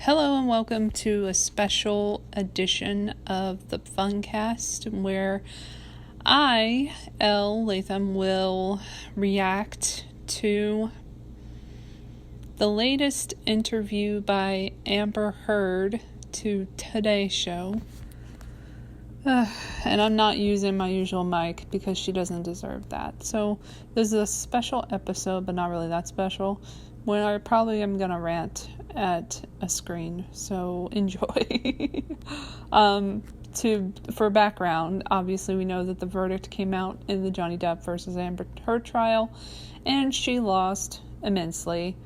Hello and welcome to a special edition of the FUN-CHIVE where I, Elle Latham, will react to the latest interview by Amber Heard to Today's Show. And I'm not using my usual mic because she doesn't deserve that. So this is a special episode, but not really that special, when I probably am going to rant at a screen. So enjoy. For background, obviously we know that the verdict came out in the Johnny Depp versus Amber Heard trial, and she lost immensely.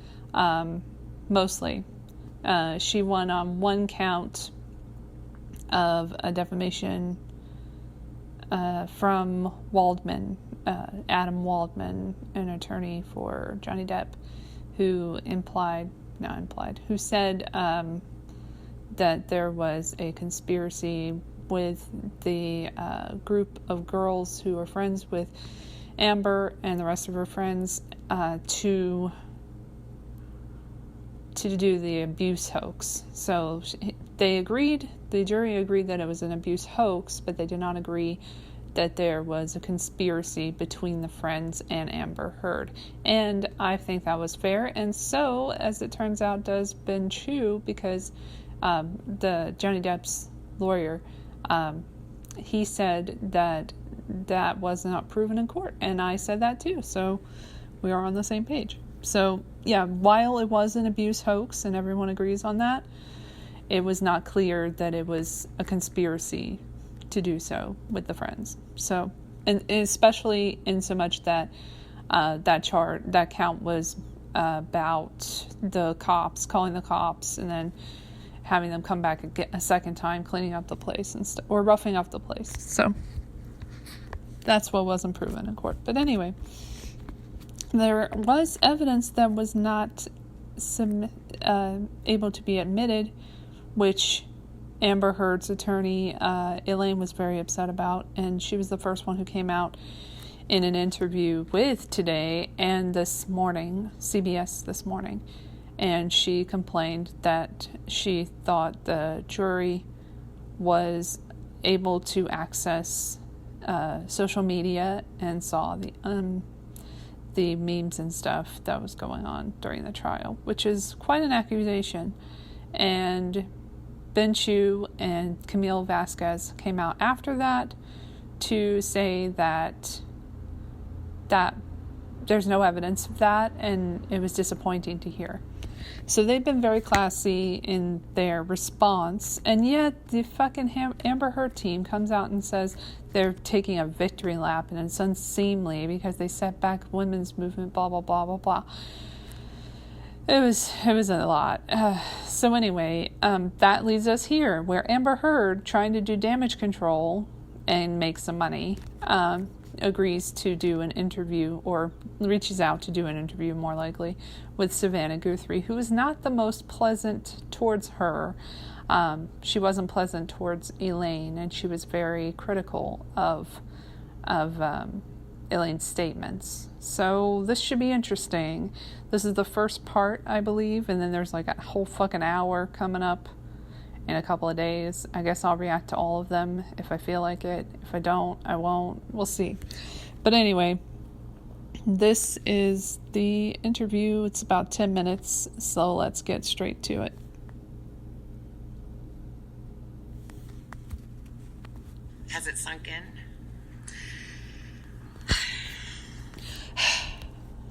Mostly. She won on one count of a defamation from Waldman, Adam Waldman, an attorney for Johnny Depp, who said that there was a conspiracy with the group of girls who are friends with Amber and the rest of her friends to do the abuse hoax. So the jury agreed that it was an abuse hoax, but they did not agree that there was a conspiracy between the friends and Amber Heard. And I think that was fair, and so, as it turns out, does Ben Chu, because the Johnny Depp's lawyer, he said that was not proven in court, and I said that too, so we are on the same page. So, yeah, while it was an abuse hoax, and everyone agrees on that, it was not clear that it was a conspiracy to do so with the friends. So, and especially in so much that that count was about the cops, calling the cops, and then having them come back a second time, cleaning up the place and or roughing up the place. So, that's what wasn't proven in court. But anyway, there was evidence that was not able to be admitted, which Amber Heard's attorney, Elaine, was very upset about, and she was the first one who came out in an interview with Today and this morning, CBS this morning, and she complained that she thought the jury was able to access social media and saw the memes and stuff that was going on during the trial, which is quite an accusation. And Ben Chu and Camille Vasquez came out after that to say that there's no evidence of that, and it was disappointing to hear. So they've been very classy in their response, and yet the fucking Amber Heard team comes out and says they're taking a victory lap, and it's unseemly because they set back women's movement, blah, blah, blah, blah, blah. It was a lot. So anyway, that leads us here, where Amber Heard, trying to do damage control and make some money, agrees to do an interview, or reaches out to do an interview, more likely, with Savannah Guthrie, who is not the most pleasant towards her. She wasn't pleasant towards Elaine, and she was very critical of Elaine's statements. So this should be interesting. This is the first part, I believe, and then there's like a whole fucking hour coming up in a couple of days. I guess I'll react to all of them if I feel like it. If I don't, I won't. We'll see. But anyway, this is the interview. It's about 10 minutes, so let's get straight to it. Has it sunk in?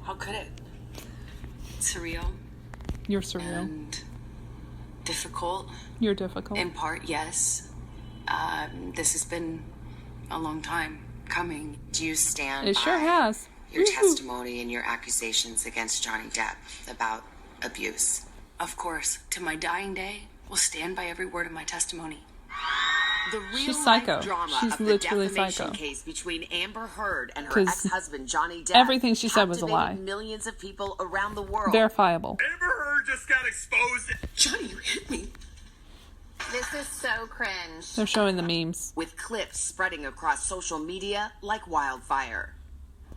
How could it? Surreal. You're surreal. And difficult. You're difficult. In part, yes. This has been a long time coming. Do you stand It sure has. Your testimony and your accusations against Johnny Depp about abuse? Of course. To my dying day, will stand by every word of my testimony. The real She's psycho. drama She's of the literally defamation psycho. Case between Amber Heard and her ex-husband Johnny Depp. Everything she said was a lie. Millions of people around the world. Verifiable. Amber Heard just got exposed. Johnny, you hit me. This is so cringe. They're showing the memes. With clips spreading across social media like wildfire.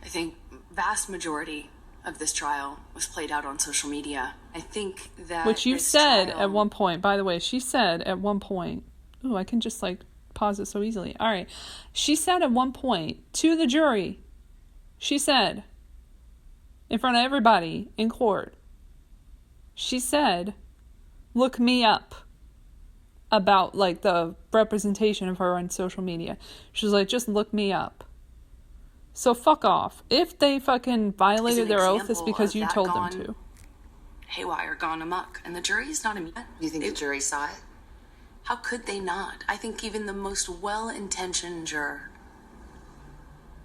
I think vast majority of this trial was played out on social media. I think that which you this said trial- at one point, by the way, she said at one point, ooh, I can just like pause it so easily. All right. She said at one point to the jury, she said in front of everybody in court, she said, look me up about like the representation of her on social media. She was like, just look me up. So fuck off. If they fucking violated their oath, it's because you told them to. Haywire, gone amok, and the jury's not immune. You think the jury saw it? How could they not? I think even the most well-intentioned juror,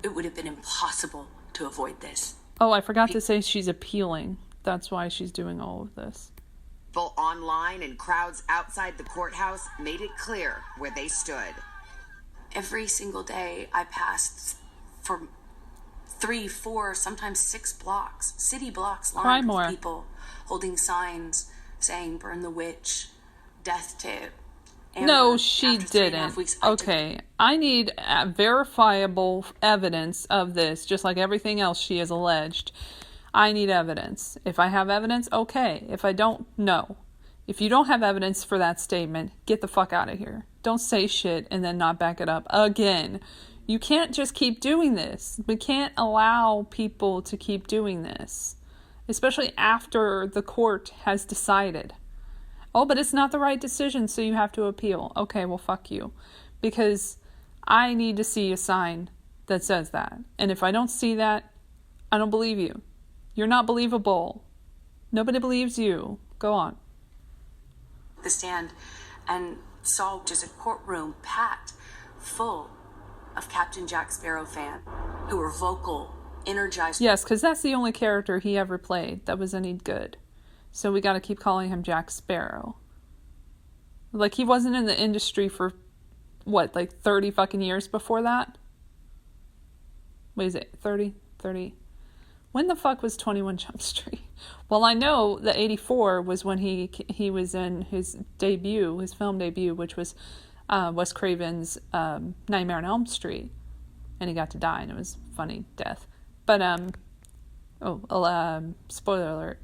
it would have been impossible to avoid this. Oh, I forgot to say she's appealing. That's why she's doing all of this. People online and crowds outside the courthouse made it clear where they stood. Every single day I passed for 3, 4, sometimes 6 blocks, city blocks lined with people holding signs saying burn the witch, death to Amber. No, she didn't. Okay, I need verifiable evidence of this, just like everything else she has alleged. I need evidence. If I have evidence, okay. If I don't, no. If you don't have evidence for that statement, get the fuck out of here. Don't say shit and then not back it up again. You can't just keep doing this. We can't allow people to keep doing this, especially after the court has decided. Oh, but it's not the right decision, so you have to appeal. Okay, well, fuck you. Because I need to see a sign that says that. And if I don't see that, I don't believe you. You're not believable. Nobody believes you. Go on. The stand and saw just a courtroom packed full of Captain Jack Sparrow fans who were vocal, energized. Yes, because that's the only character he ever played that was any good. So we got to keep calling him Jack Sparrow. Like, he wasn't in the industry for, what, like 30 fucking years before that? What is it, 30? When the fuck was 21 Jump Street? Well, I know that 84 was when he was in his debut, his film debut, which was Wes Craven's Nightmare on Elm Street. And he got to die, and it was a funny death. But, spoiler alert.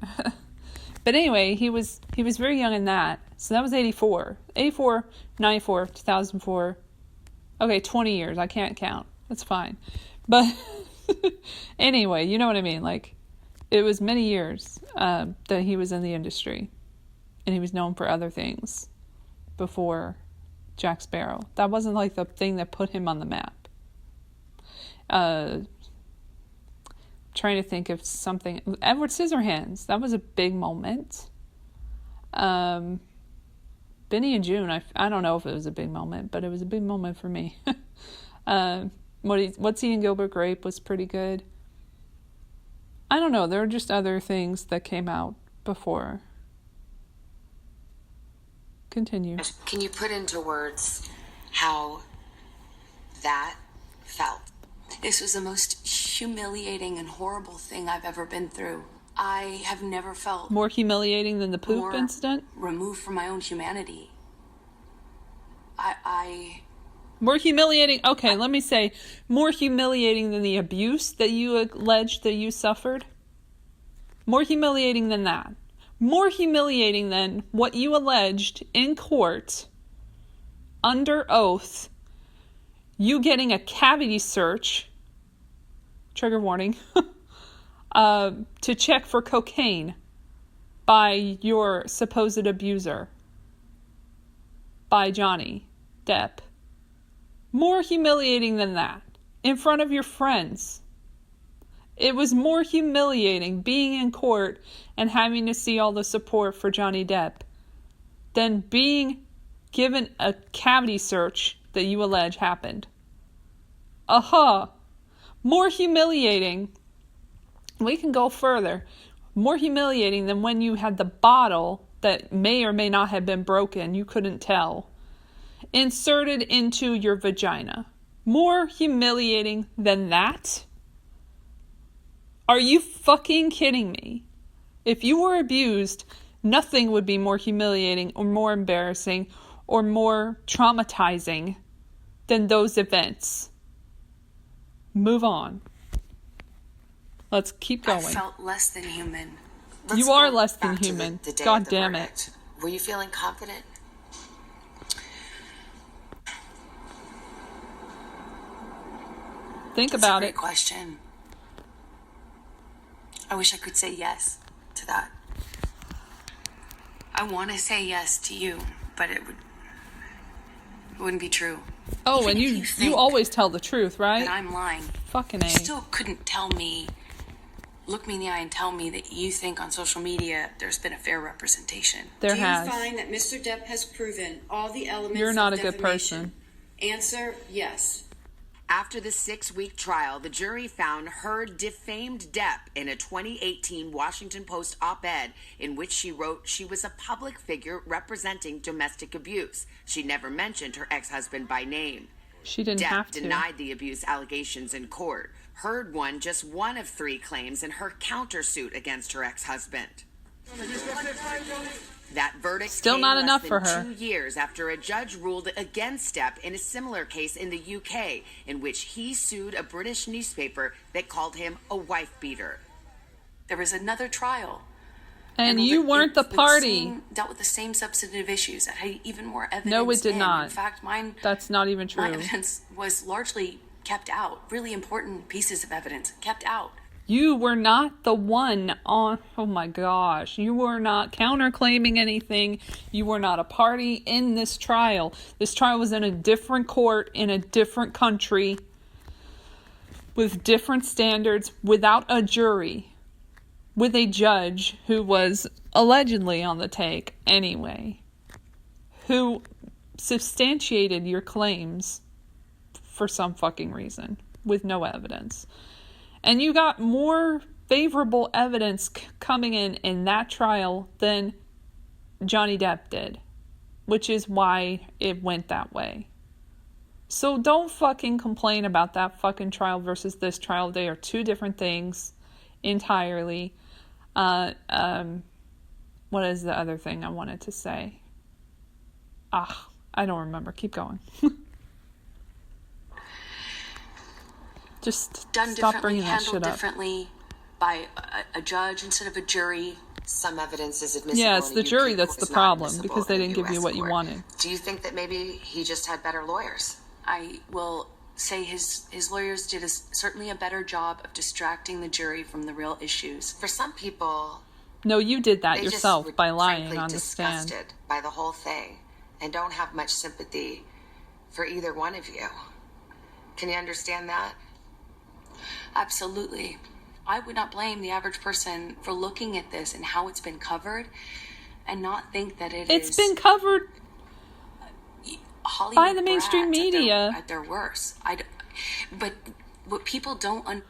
But anyway, he was very young in that. So that was 84. 84, 94, 2004. Okay, 20 years. I can't count. That's fine. But anyway, you know what I mean. Like, it was many years that he was in the industry. And he was known for other things before Jack Sparrow. That wasn't like the thing that put him on the map. Trying to think of something. Edward Scissorhands, that was a big moment. Benny and June, I don't know if it was a big moment, but it was a big moment for me. What's Eating Gilbert Grape was pretty good. I don't know, there were just other things that came out before. Continue. Can you put into words how that felt? This was the most humiliating and horrible thing I've ever been through. I have never felt more humiliating than the poop incident? Removed from my own humanity. More humiliating, okay, let me say, more humiliating than the abuse that you alleged that you suffered? More humiliating than that. More humiliating than what you alleged in court, under oath, you getting a cavity search, trigger warning, to check for cocaine by your supposed abuser, by Johnny Depp. More humiliating than that, in front of your friends. It was more humiliating being in court and having to see all the support for Johnny Depp than being given a cavity search that you allege happened. More humiliating. We can go further. More humiliating than when you had the bottle that may or may not have been broken, you couldn't tell, inserted into your vagina. More humiliating than that? Are you fucking kidding me? If you were abused, nothing would be more humiliating or more embarrassing or more traumatizing than those events. Move on. Let's keep going. I felt less than human. You are less than human. God damn it. Were you feeling confident? Think about it. Great question. I wish I could say yes to that. I want to say yes to you, but it wouldn't be true. Oh, even and you always tell the truth, right? That I'm lying. Fucking A. You still couldn't look me in the eye and tell me that you think on social media there's been a fair representation. There Do has. you find that Mr. Depp has proven all the elements You're not of a good person. Answer, yes. After the 6-week trial, the jury found Heard defamed Depp in a 2018 Washington Post op-ed in which she wrote she was a public figure representing domestic abuse. She never mentioned her ex-husband by name. She didn't have to. Depp denied the abuse allegations in court. Heard won just one of 3 claims in her countersuit against her ex-husband. That verdict still came not less enough than for her. 2 years after a judge ruled against Depp in a similar case in the UK, in which he sued a British newspaper that called him a wife beater. There was another trial. And you weren't the party. Dealt with the same substantive issues that had even more evidence. No, it did not. In fact, that's not even true. My evidence was largely kept out. Really important pieces of evidence kept out. You were not the one on, oh my gosh, you were not counterclaiming anything. You were not a party in this trial. This trial was in a different court, in a different country, with different standards, without a jury, with a judge who was allegedly on the take anyway, who substantiated your claims for some fucking reason, with no evidence. And you got more favorable evidence coming in that trial than Johnny Depp did, which is why it went that way. So don't fucking complain about that fucking trial versus this trial. They are 2 different things entirely. What is the other thing I wanted to say? I don't remember. Keep going. Just done stop bringing that handled shit up. Differently by a judge instead of a jury. Some evidence is admissible. Yeah, it's the jury that's the problem because they didn't give you what you wanted. Do you think that maybe he just had better lawyers? I will say his lawyers did certainly a better job of distracting the jury from the real issues. For some people, no, you did that yourself by lying frankly on the stand. Disgusted by the whole thing and don't have much sympathy for either one of you. Can you understand that? Absolutely. I would not blame the average person for looking at this and how it's been covered and not think that it's been covered Hollywood by the mainstream media at their worst. But what people don't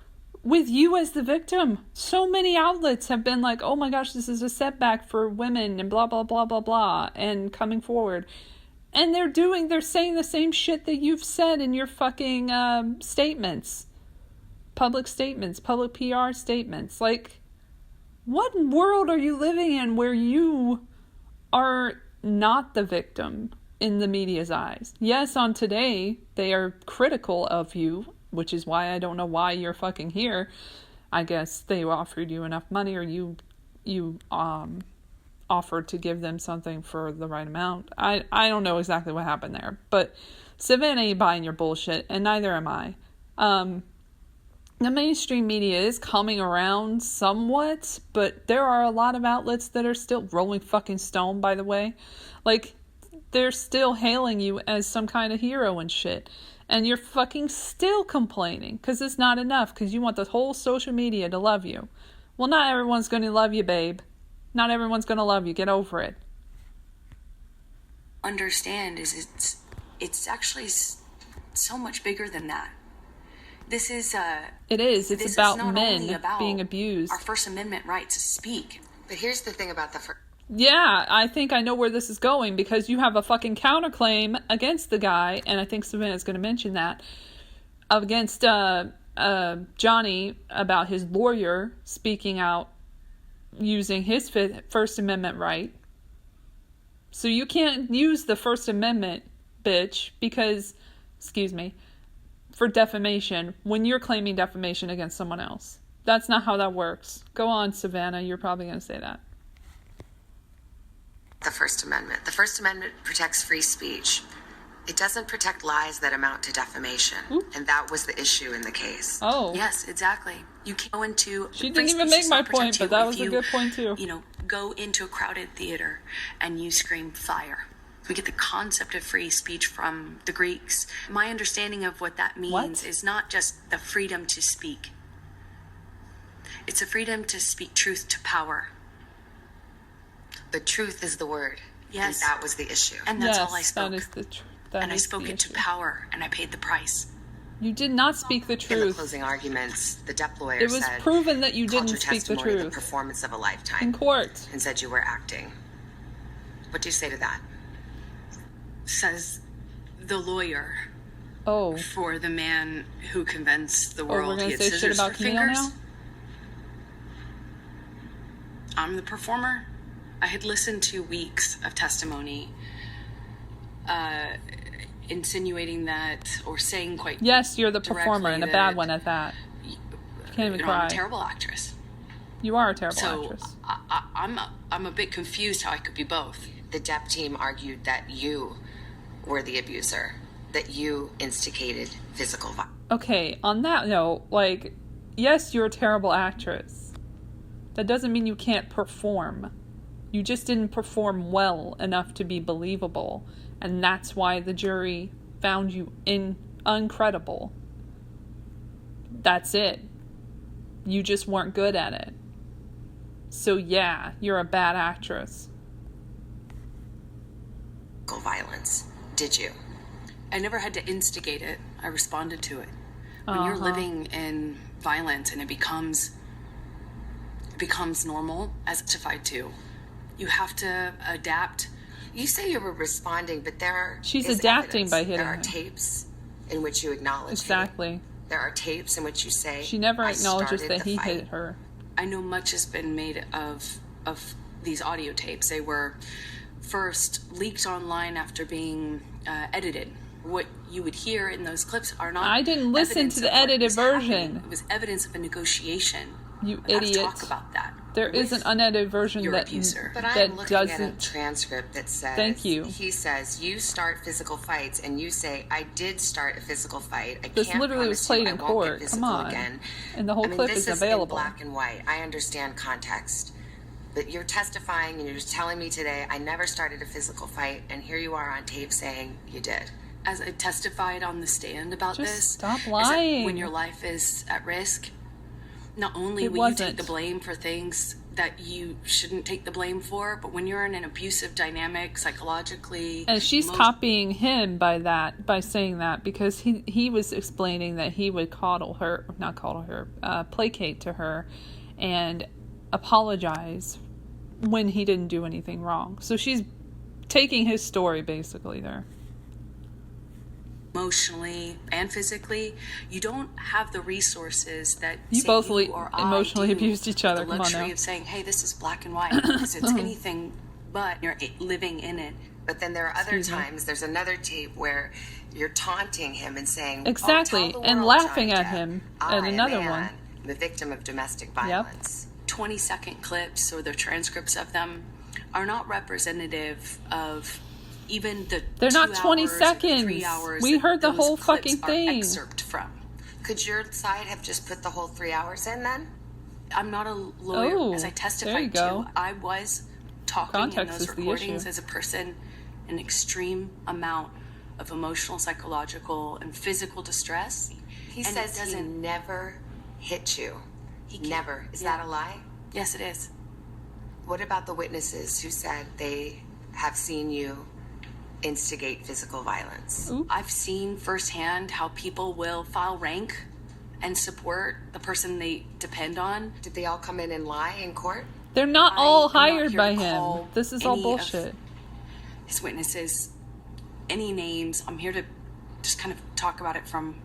with you as the victim. So many outlets have been like, oh my gosh, this is a setback for women and blah, blah, blah, blah, blah, and coming forward. And they're saying the same shit that you've said in your fucking statements. Public statements, public PR statements. Like, what world are you living in where you are not the victim in the media's eyes? Yes, on Today, they are critical of you, which is why I don't know why you're fucking here. I guess they offered you enough money, or you offered to give them something for the right amount. I don't know exactly what happened there, but Savannah ain't buying your bullshit, and neither am I. The mainstream media is coming around somewhat, but there are a lot of outlets that are still rolling fucking stone, by the way. Like, they're still hailing you as some kind of hero and shit. And you're fucking still complaining because it's not enough because you want the whole social media to love you. Well, not everyone's going to love you, babe. Not everyone's going to love you. Get over it. Understand is it's actually so much bigger than that. This is it is. It's about men being abused. Our First Amendment right to speak. But here's the thing about yeah, I think I know where this is going because you have a fucking counterclaim against the guy, and I think Savannah's going to mention that, against Johnny about his lawyer speaking out using his First Amendment right. So you can't use the First Amendment, bitch, because, excuse me, for defamation when you're claiming defamation against someone else. That's not how that works. Go on, Savannah. You're probably going to say that. The First Amendment. The First Amendment protects free speech. It doesn't protect lies that amount to defamation. Ooh. And that was the issue in the case. Oh. Yes, exactly. You can't go into... She didn't even make my point, but that was a good point too. You know, go into a crowded theater and you scream fire. We get the concept of free speech from the Greeks. My understanding of what that means is not just the freedom to speak. It's a freedom to speak truth to power. But truth is the word. Yes. And that was the issue. And that's all I spoke. That is the truth. And I spoke it to power, and I paid the price. You did not speak the In the truth. closing arguments, the Depp lawyer It was said, proven that you called didn't your speak the testimony truth. the performance of a lifetime. In court. And said you were acting. What do you say to that? Says the lawyer Oh. for the man who convinced the we're world gonna he had say shit scissors about for Camille fingers. now? I'm the performer. I had listened to weeks of testimony insinuating that, or saying quite Yes, you're the performer, and a directly bad that, one at that. You can't even you know, cry. I'm a terrible actress. You are a terrible So actress. I'm a bit confused how I could be both. The Depp team argued that you were the abuser, that you instigated physical violence. Okay, on that note, like, yes, you're a terrible actress. That doesn't mean you can't perform. You just didn't perform well enough to be believable. And that's why the jury found you uncredible. That's it. You just weren't good at it. So yeah, you're a bad actress. Violence. Did you? I never had to instigate it. I responded to it. When you're living in violence and it becomes normal, as testified to, you have to adapt. You say you were responding, but She's is adapting evidence. by hitting There are him. tapes in which you acknowledge Exactly. hitting. There are tapes in which you say She never I acknowledges started that the he fight. hit her. I know much has been made of these audio tapes. They were first leaked online after being edited. What you would hear in those clips are not. I didn't listen evidence to the of what edited was happening. version. It was evidence of a negotiation. You We have to idiot. talk about that. There is an unedited version your that abuser. But I'm that looking at a doesn't. transcript that says, Thank you. He says, you start physical fights, and you say, I did start a physical fight. I This can't literally was promise you played I in won't get court. physical Come on. Again. And the whole clip this is available. In black and white. I understand context. But you're testifying, and you're just telling me today, I never started a physical fight, and here you are on tape saying you did. As I testified on the stand about Just this, stop is that lying. when your life is at risk, not only It will you wasn't. take the blame for things that you shouldn't take the blame for, but when you're in an abusive dynamic psychologically, And she's copying him by saying that, because he was explaining that he would placate to her and apologize when he didn't do anything wrong. So she's taking his story basically there. emotionally and physically, you don't have the resources that You say both you or I emotionally do. abused each other. The Come on luxury now. of saying, "Hey, this is black and white," because it's anything but you're living in it. But then there are other Excuse me. times, there's another tape where you're taunting him and saying, Exactly, "Oh, tell the and world, laughing Johnny at Depp, him, I, and a another man, one. the victim of domestic violence." 20-second clips or the transcripts of them are not representative of even the They're not 2 20 hours or the 3 seconds. hours We that heard the those whole clips fucking are thing. excerpt from. Could your side have just put the whole 3 hours in then? I'm not a lawyer. Oh, As I there you testified go. to, I was talking Context in those is the recordings issue. as a person in extreme amount of emotional, psychological, and physical distress. He And says it he doesn't- never hit you. He can't- Never. Is Yeah. that a lie? Yes, it is. What about the witnesses who said they have seen you instigate physical violence? Ooh. I've seen firsthand how people will file rank and support the person they depend on. Did they all come in and lie in court? They're not I all am not hired here by to him. call This is all any of bullshit. His witnesses, any names. I'm here to just kind of talk about it from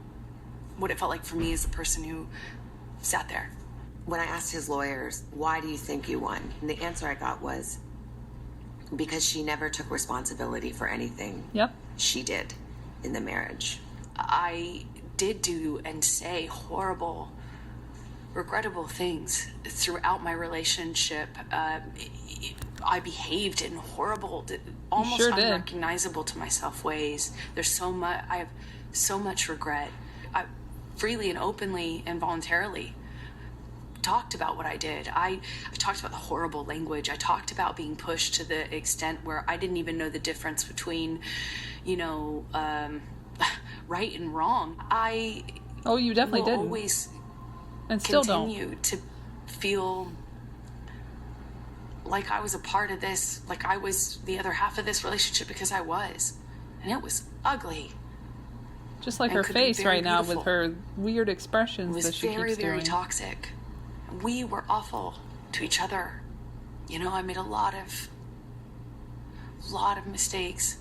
what it felt like for me as the person who sat there. When I asked his lawyers, why do you think you won? And the answer I got was, because she never took responsibility for anything Yep. she did in the marriage. I did do and say horrible regrettable things throughout my relationship. I behaved in horrible, almost unrecognizable to myself ways. There's so much, I have so much regret. I freely and openly and voluntarily talked about what I did. I talked about the horrible language. I talked about being pushed to the extent where I didn't even know the difference between, right and wrong. You definitely didn't. Always and still continue to feel like I was a part of this, like I was the other half of this relationship, because I was. And it was ugly. Just like her face right now with her weird expressions that she keeps doing. It was very, very toxic. We were awful to each other. I made a lot of mistakes.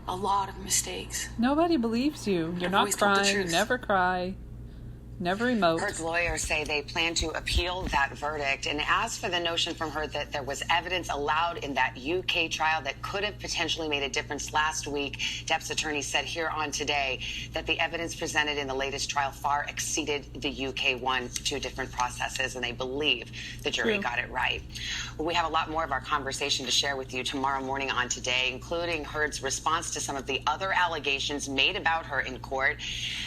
A lot of mistakes. Nobody believes you. You're not crying. You never cry. Never emote. Heard's lawyers say they plan to appeal that verdict. And as for the notion from Heard that there was evidence allowed in that UK trial that could have potentially made a difference last week, Depp's attorney said here on Today that the evidence presented in the latest trial far exceeded the UK one, 2 different processes, and they believe the jury got it right. Well, we have a lot more of our conversation to share with you tomorrow morning on Today, including Heard's response to some of the other allegations made about her in court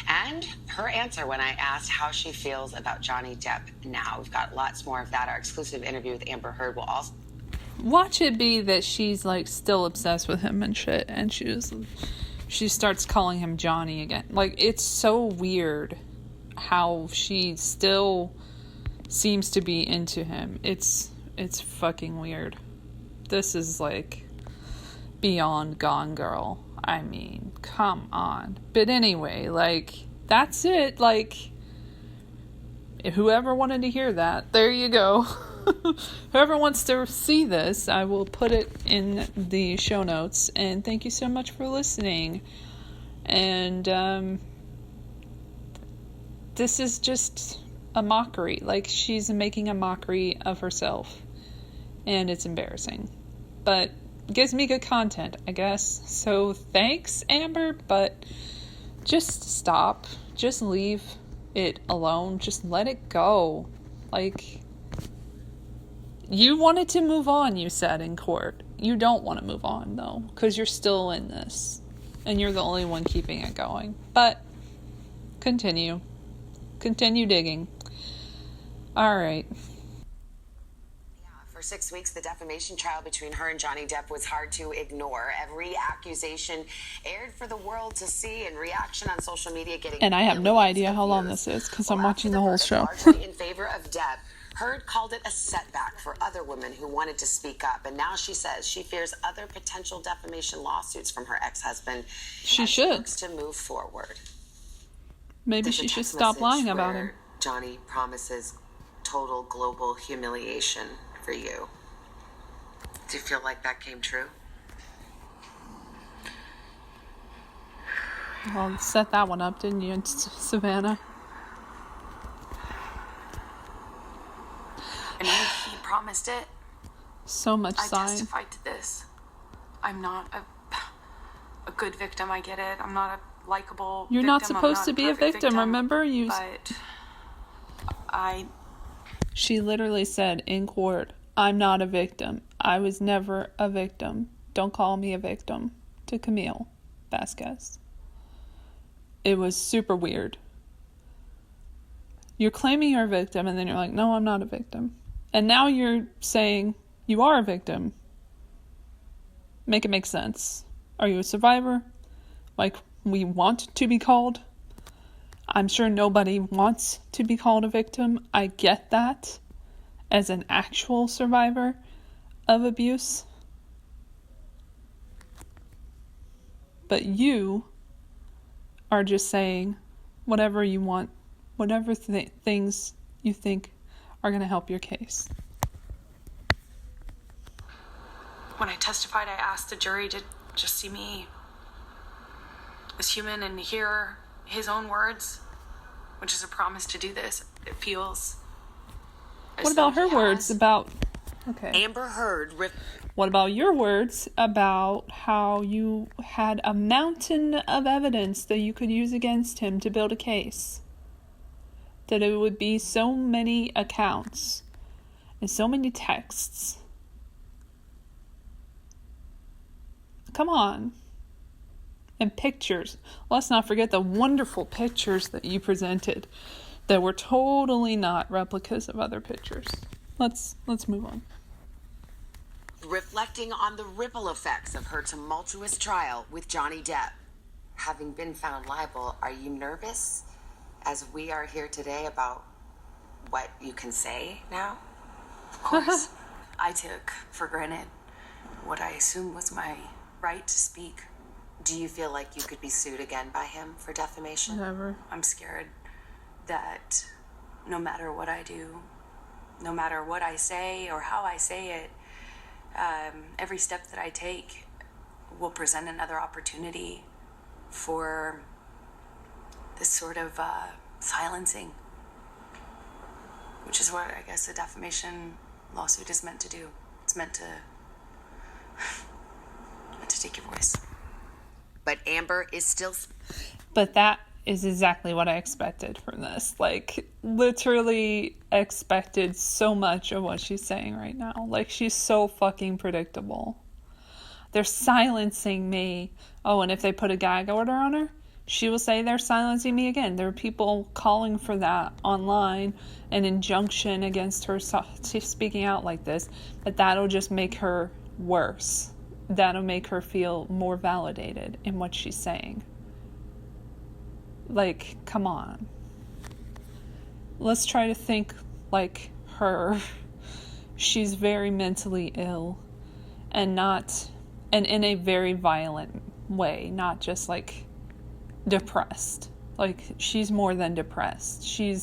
and her answer when I asked how she feels about Johnny Depp now. We've got lots more of that. Our exclusive interview with Amber Heard will also... Watch it be that she's, still obsessed with him and shit, and she starts calling him Johnny again. It's so weird how she still seems to be into him. It's fucking weird. This is, beyond Gone Girl. I mean, come on. But anyway, that's it. Whoever wanted to hear that, there you go. Whoever wants to see this, I will put it in the show notes. And thank you so much for listening. And this is just a mockery. She's making a mockery of herself. And it's embarrassing. But gives me good content, I guess. So thanks, Amber, but just stop. Just leave it alone. Just let it go. You wanted to move on, you said in court. You don't want to move on, though, because you're still in this. And you're the only one keeping it going. But continue. Continue digging. All right. For 6 weeks, the defamation trial between her and Johnny Depp was hard to ignore. Every accusation aired for the world to see, and reaction on social media getting... And I have no idea how long this is, because I'm watching the whole show. Largely in favor of Depp, Heard called it a setback for other women who wanted to speak up. And now she says she fears other potential defamation lawsuits from her ex-husband. She should. Looks to move forward. Maybe she should stop lying about him. Johnny promises total global humiliation for you. Do you feel like that came true? Well, set that one up, didn't you, Savannah? I mean, he promised it. So much sign. I testified to this. I'm not a good victim, I get it. I'm not a likable You're victim. not supposed to be a victim, remember? But She literally said in court, I'm not a victim. I was never a victim. Don't call me a victim. To Camille Vasquez. It was super weird. You're claiming you're a victim, and then you're like, no, I'm not a victim. And now you're saying you are a victim. Make it make sense. Are you a survivor? We want to be called? I'm sure nobody wants to be called a victim. I get that. As an actual survivor of abuse. But you are just saying whatever you want, whatever things you think are going to help your case. When I testified, I asked the jury to just see me as human and hear his own words, which is a promise to do this. It feels... What about her words about... Okay. Amber Heard... What about your words about how you had a mountain of evidence that you could use against him to build a case? that it would be so many accounts and so many texts. Come on. And pictures. Let's not forget the wonderful pictures that you presented that were totally not replicas of other pictures. Let's move on. Reflecting on the ripple effects of her tumultuous trial with Johnny Depp. Having been found liable, are you nervous as we are here today about what you can say now? Of course. I took for granted what I assumed was my right to speak. Do you feel like you could be sued again by him for defamation? Never. I'm scared that no matter what I do, no matter what I say or how I say it, every step that I take will present another opportunity for this sort of silencing, which is what I guess a defamation lawsuit is meant to do. It's meant to take your voice. But Amber is still... But that is exactly what I expected from this. Like, literally expected so much of what she's saying right now. Like, she's so fucking predictable. They're silencing me. Oh, and if they put a gag order on her, she will say they're silencing me again. There are people calling for that online, an injunction against her speaking out like this, but that'll just make her worse. That'll make her feel more validated in what she's saying. Like, come on. Let's try to think like her. She's very mentally ill and in a very violent way, not just like depressed. Like, she's more than depressed. She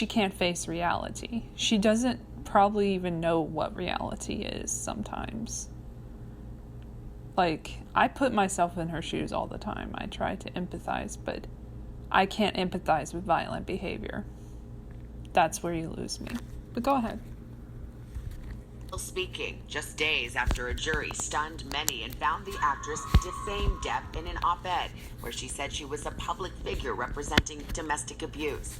can't face reality. She doesn't probably even know what reality is sometimes. Like, I put myself in her shoes all the time. I try to empathize, but I can't empathize with violent behavior. That's where you lose me. But go ahead. Speaking just days after a jury stunned many and found the actress defamed Depp in an op-ed where she said she was a public figure representing domestic abuse.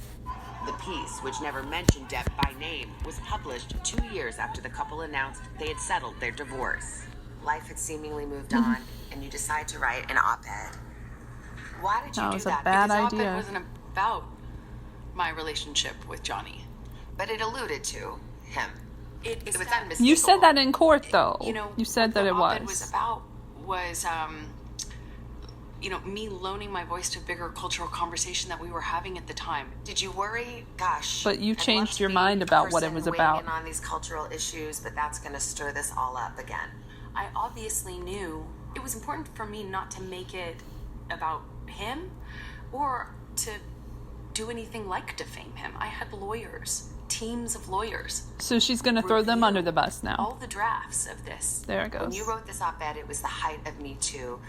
The piece, which never mentioned Depp by name, was published 2 years after the couple announced they had settled their divorce. Life had seemingly moved on, and you decide to write an op-ed. Why did you do that? That was a bad because idea. It wasn't about my relationship with Johnny. But it alluded to him. It was unmistakable. You said that in court, though. You said that it what the op-ed was. was about was, me loaning my voice to a bigger cultural conversation that we were having at the time. Did you worry? Gosh. But you I'd changed love to your be mind about the what it person was weighing about. in on these cultural issues, but that's going to stir this all up again. I obviously knew it was important for me not to make it about him or to do anything like defame him. I had lawyers, teams of lawyers. So she's going to throw them under the bus now. All the drafts of this. There it goes. When you wrote this op-ed, it was the height of Me Too.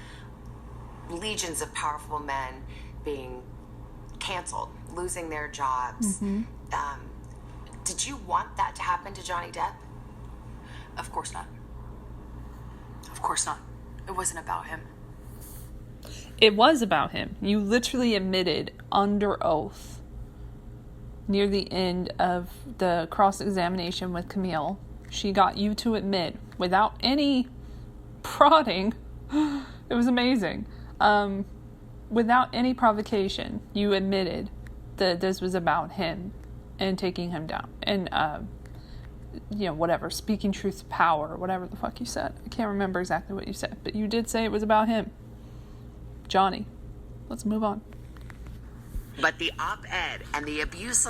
Legions of powerful men being canceled, losing their jobs. Mm-hmm. Did you want that to happen to Johnny Depp? Of course not. Of course not. It wasn't about him. It was about him. You literally admitted under oath near the end of the cross-examination with Camille. She got you to admit without any prodding. It was amazing. Without any provocation, you admitted that this was about him and taking him down. And, whatever, speaking truth to power, whatever the fuck you said. I can't remember exactly what you said, but you did say it was about him. Johnny. Let's move on. But the op-ed and the abuse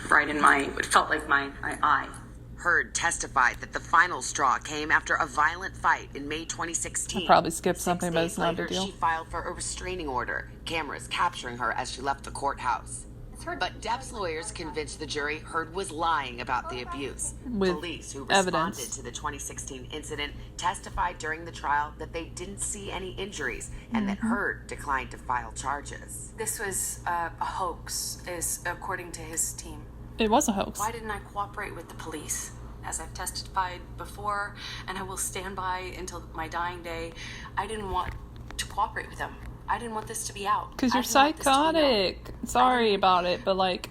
Right in it felt like my eye. Heard testified that the final straw came after a violent fight in May 2016. I probably skipped something, but it's not a big deal. She filed for a restraining order, cameras capturing her as she left the courthouse. But Depp's lawyers convinced the jury Heard was lying about the abuse. With police who responded evidence to the 2016 incident testified during the trial that they didn't see any injuries and that Heard declined to file charges. This was a hoax, according to his team. It was a hoax. Why didn't I cooperate with the police? As I've testified before, and I will stand by until my dying day, I didn't want to cooperate with them. I didn't want this to be out. Because you're psychotic. Sorry about it, but like,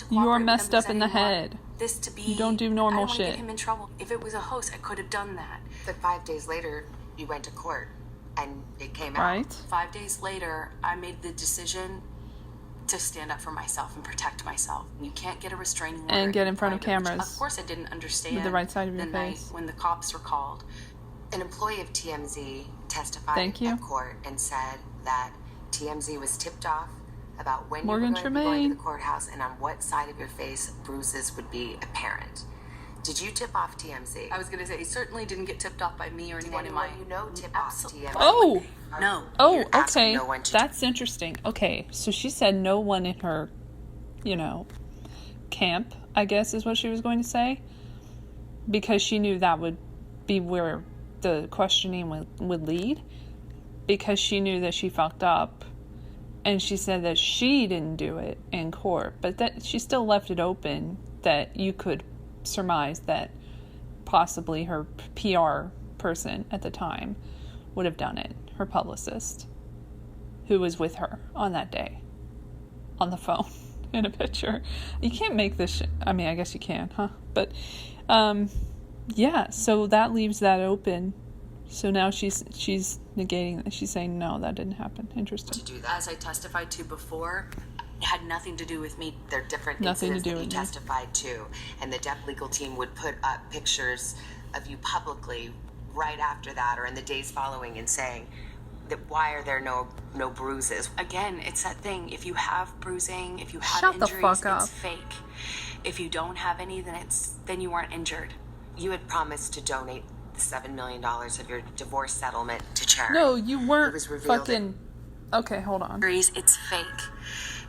you're messed up in the head. This to be, you don't do normal shit. I don't want to get him in trouble. If it was a hoax, I could have done that. But 5 days later, you went to court, and it came out. Right. 5 days later, I made the decision to stand up for myself and protect myself. You can't get a restraining order and get in front of cameras. Of course, I didn't understand with the right side of your the face night when the cops were called. An employee of TMZ testified at court and said that TMZ was tipped off about when you were going to be going to the courthouse and on what side of your face bruises would be apparent. Did you tip off TMZ? I was going to say, he certainly didn't get tipped off by me or anyone in my... you know tip off TMZ? Oh! No. Oh, okay. That's interesting. Okay, so she said no one in her, camp, I guess is what she was going to say. Because she knew that would be where the questioning would lead. Because she knew that she fucked up. And she said that she didn't do it in court. But that she still left it open that you could surmise that possibly her PR person at the time would have done it. Her publicist, who was with her on that day, on the phone, in a picture. You can't make this shit. I mean, I guess you can, huh? But, yeah, so that leaves that open. So now she's negating that. She's saying, no, that didn't happen. Interesting. To do that, as I testified to before, it had nothing to do with me. They're different incidents that you testified to. And the Depp legal team would put up pictures of you publicly right after that or in the days following and saying that why are there no bruises? Again, it's that thing. If you have bruising, if you have injuries, it's fake. If you don't have any, then you weren't injured. You had promised to donate the $7 million of your divorce settlement to charity. No, you weren't fucking... Okay, hold on. It's fake.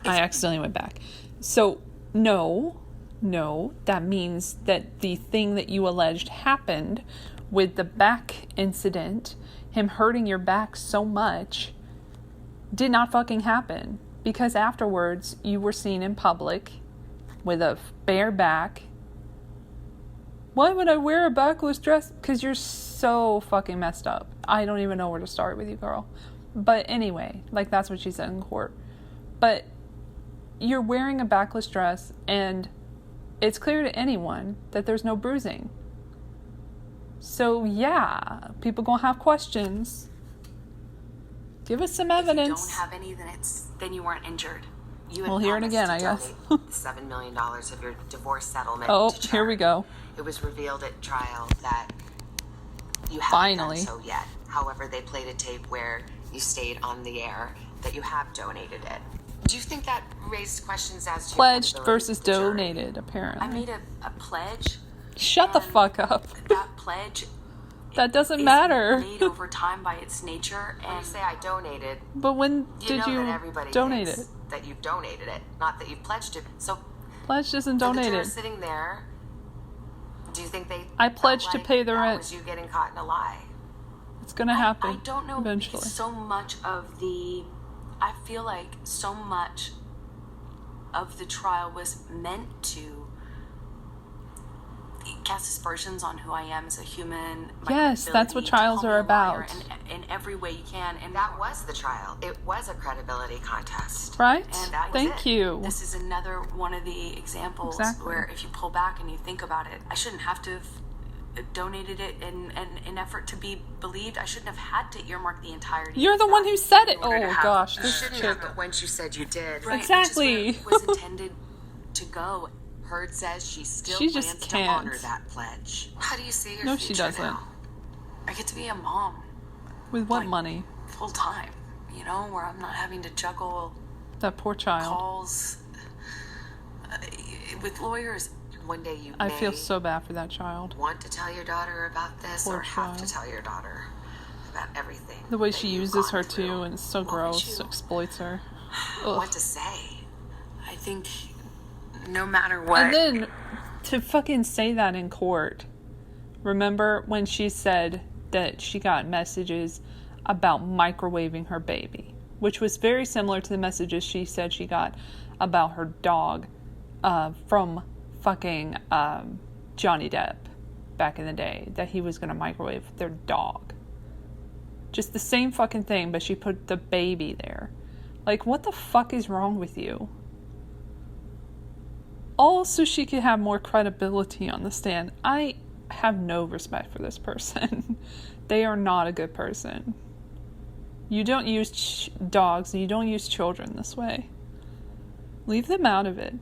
I accidentally went back. So, no, that means that the thing that you alleged happened with the back incident, him hurting your back so much, did not fucking happen. Because afterwards, you were seen in public with a bare back. Why would I wear a backless dress? Because you're so fucking messed up. I don't even know where to start with you, girl. But anyway, like that's what she said in court. But you're wearing a backless dress and it's clear to anyone that there's no bruising. So yeah, people gonna have questions. Give us some evidence. If you don't have any, then you weren't injured. We'll hear it again, I guess. $7 million of your divorce settlement. Oh, here we go. It was revealed at trial that you haven't done so yet. However, they played a tape where you stayed on the air that you have donated it. Do you think that raised questions as to pledged versus donated, apparently? I made a pledge. Shut the fuck up. That pledge... That doesn't matter. Made over time by its nature. And when you say I donated, but when did you donate it? That you've donated it, not that you've pledged it. So pledged isn't donated. The jurors sitting there, do you think they? I pledged to pay the rent. Was you getting caught in a lie? It's gonna happen. I don't know. Eventually. So much of the, I feel like so much of the trial was meant to cast aspersions on who I am as a human. Yes, that's what trials are about. In every way you can. And that was the trial. It was a credibility contest. Right? Thank you. This is another one of the examples where if you pull back and you think about it, I shouldn't have to have donated it in an effort to be believed. I shouldn't have had to earmark the entirety. You're the one who said it. Oh gosh, this chick. But once you said you did. Right, exactly. Which is where it was intended to go. Heard says she still she plans just to honor that pledge. How do you see your future she doesn't. Now? I get to be a mom. With what money? Full time. Where I'm not having to juggle that poor child calls with lawyers. One day you I feel so bad for that child. Want to tell your daughter about this poor or child. Have to tell your daughter about everything. The way she uses her too, and it's so gross, exploits her. Ugh. What to say? I think no matter what. And then to fucking say that in court. Remember when she said that she got messages about microwaving her baby, which was very similar to the messages she said she got about her dog from fucking Johnny Depp back in the day, that he was going to microwave their dog. Just the same fucking thing, but she put the baby there. Like, what the fuck is wrong with you? All so she could have more credibility on the stand. I have no respect for this person. They are not a good person. You don't use dogs and you don't use children this way. Leave them out of it.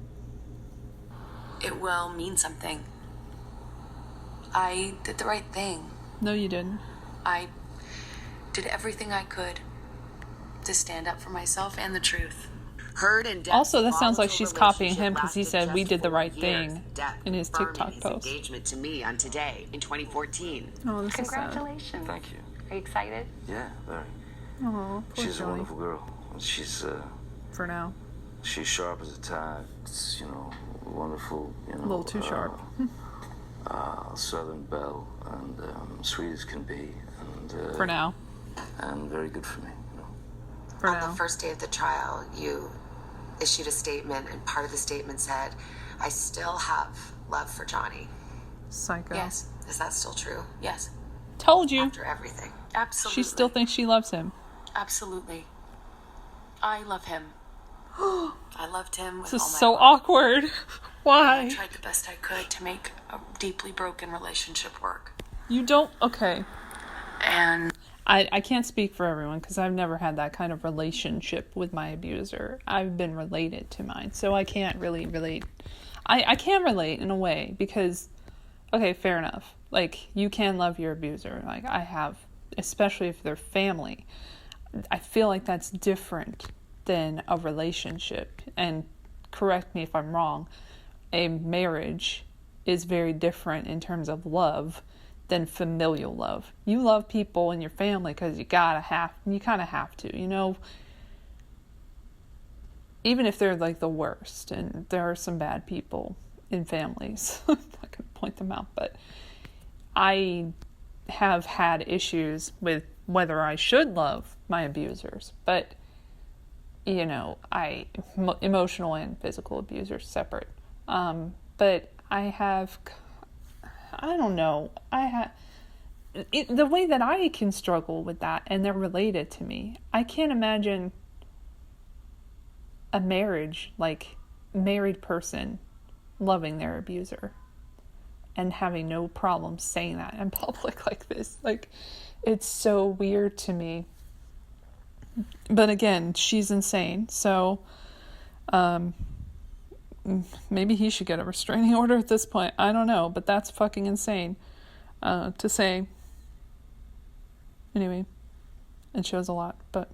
It will mean something. I did the right thing. No, you didn't. I did everything I could to stand up for myself and the truth. Heard and Depp's also, that sounds like she's copying him because he lasted said we just did the 4 right years. thing Depp in his confirming TikTok his post. engagement to me on Today in 2014. Oh, this Congratulations. Thank you. Are you excited? Yeah, very. is sad. Oh, poor She's a Joey. wonderful girl. She's For now. she's sharp as a tack. It's, you know, wonderful. You know, A little too sharp. Southern belle and sweet as can be. And For now. and very good for me. You know. For On now. the first day of the trial, you issued a statement, and part of the statement said, "I still have love for Johnny." Psycho. Yes. Is that still true? Yes. Told you. After everything. Absolutely. She still thinks she loves him. Absolutely. I love him. I loved him with This all is my so heart. awkward. I Why? tried the best I could to make a deeply broken relationship work. You don't... Okay. And I can't speak for everyone because I've never had that kind of relationship with my abuser. I've been related to mine, so I can't really relate. I can relate in a way because, okay, fair enough. Like, you can love your abuser. Like, I have, especially if they're family. I feel like that's different than a relationship. And correct me if I'm wrong, a marriage is very different in terms of love than familial love. You love people in your family because you kind of have to, you know, even if they're like the worst, and there are some bad people in families. I'm not going to point them out, but I have had issues with whether I should love my abusers, but you know, emotional and physical abuse are separate. But I don't know. The way that I can struggle with that, and they're related to me. I can't imagine a marriage, like married person, loving their abuser and having no problem saying that in public like this. Like, it's so weird to me. But again, she's insane. So, maybe he should get a restraining order at this point. I don't know, but that's fucking insane to say. Anyway, it shows a lot. But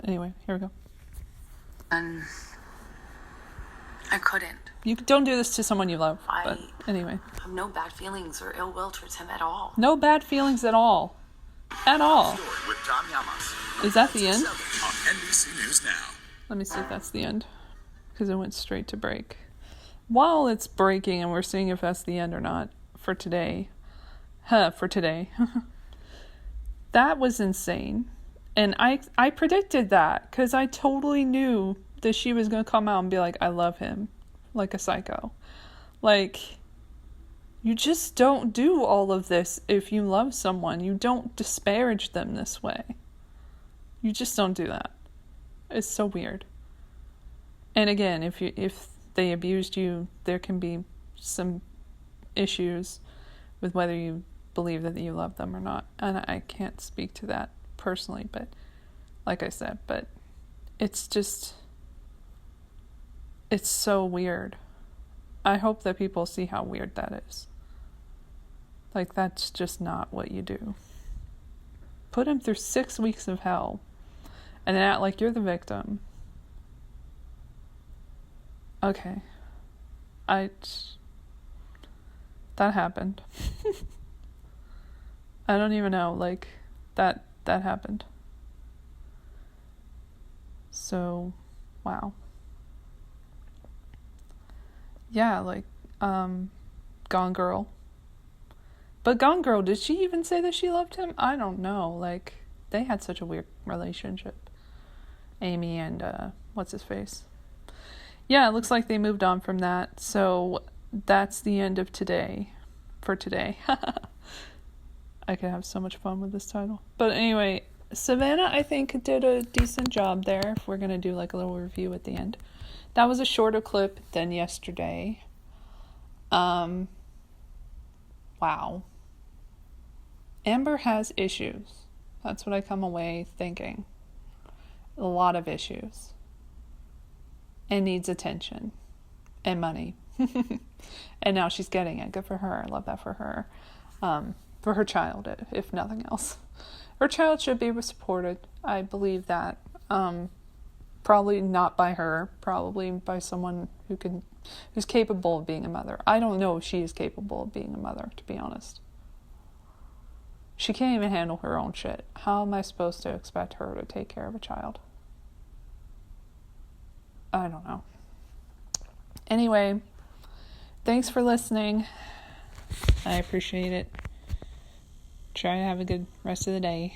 anyway, here we go. I couldn't. You don't do this to someone you love. But anyway. I have no bad feelings or ill will towards him at all. No bad feelings at all. At all. With Tom Yamas. Is that the end? On NBC News Now. Let me see if that's the end. Because it went straight to break. While it's breaking and we're seeing if that's the end or not for today. For today. That was insane. And I predicted that because I totally knew that she was going to come out and be like, I love him. Like a psycho. Like, you just don't do all of this if you love someone. You don't disparage them this way. You just don't do that. It's so weird. And again, if they abused you, there can be some issues with whether you believe that you love them or not. And I can't speak to that personally, but like I said, but it's just, it's so weird. I hope that people see how weird that is. Like, that's just not what you do. Put him through 6 weeks of hell and then act like you're the victim. Okay. That happened. I don't even know, like, that happened. So, wow. Yeah, like, Gone Girl. But Gone Girl, did she even say that she loved him? I don't know. Like, they had such a weird relationship. Amy and, what's his face? Yeah, it looks like they moved on from that. So, that's the end of today. For today. I could have so much fun with this title. But anyway, Savannah, I think, did a decent job there, if we're going to do like a little review at the end. That was a shorter clip than yesterday. Wow. Amber has issues. That's what I come away thinking. A lot of issues. And needs attention. And money. And now she's getting it. Good for her. I love that for her. For her child, if nothing else. Her child should be supported. I believe that. Probably not by her. Probably by someone who's capable of being a mother. I don't know if she is capable of being a mother, to be honest. She can't even handle her own shit. How am I supposed to expect her to take care of a child? I don't know. Anyway, thanks for listening. I appreciate it. Try to have a good rest of the day.